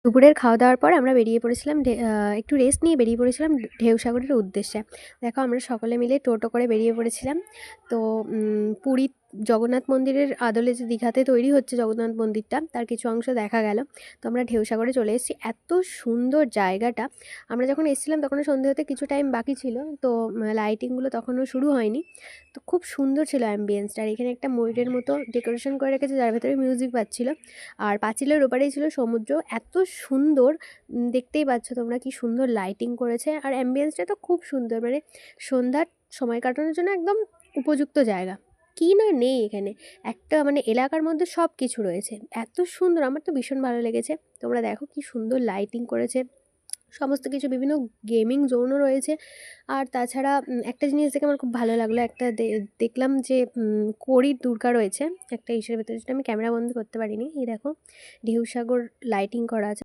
দুপুরের খাওয়া দাওয়ার পর আমরা বেরিয়ে পড়েছিলাম একটু রেস্ট নিয়ে বেরিয়ে পড়েছিলাম ঢেউসাগরের উদ্দেশ্যে। দেখো আমরা সকলে মিলে টোটো করে বেরিয়ে পড়েছিলাম। তো পুরীর জগন্নাথ মন্দিরের আদলে যে দীঘাতে তৈরি হচ্ছে জগন্নাথ মন্দিরটা, তার কিছু অংশ দেখা গেল। তো আমরা ঢেউসাগরে চলে এসেছি। এত সুন্দর জায়গাটা! আমরা যখন এসেছিলাম তখনও সন্ধে হতে কিছু টাইম বাকি ছিল। তো লাইটিংগুলো তখনও শুরু হয়নি। তো খুব সুন্দর ছিল অ্যাম্বিয়েন্সটা। আর এখানে একটা ময়ূরের মতো ডেকোরেশন করে রেখেছে, যার ভেতরে মিউজিক বাজছিল। আর পাঁচিলের ওপারেই ছিল সমুদ্র। এত সুন্দর, দেখতেই পাচ্ছ তোমরা কি সুন্দর লাইটিং করেছে। আর অ্যাম্বিয়েন্সটা তো খুব সুন্দর, মানে সন্ধ্যার সময় কাটানোর জন্য একদম উপযুক্ত জায়গা। কি না নেই এখানে, একটা মানে এলাকার মধ্যে সব কিছু রয়েছে। এত সুন্দর, আমার তো ভীষণ ভালো লেগেছে। তোমরা দেখো কি সুন্দর লাইটিং করেছে সমস্ত কিছু, বিভিন্ন গেমিং জোনও রয়েছে। আর তাছাড়া একটা জিনিস দেখে আমার খুব ভালো লাগলো, একটা দেখলাম যে কড়ির দুর্গা রয়েছে একটা ইসের ভেতরে, যেটা আমি ক্যামেরা বন্দি করতে পারিনি। এই দেখো ঢেউসাগর লাইটিং করা আছে।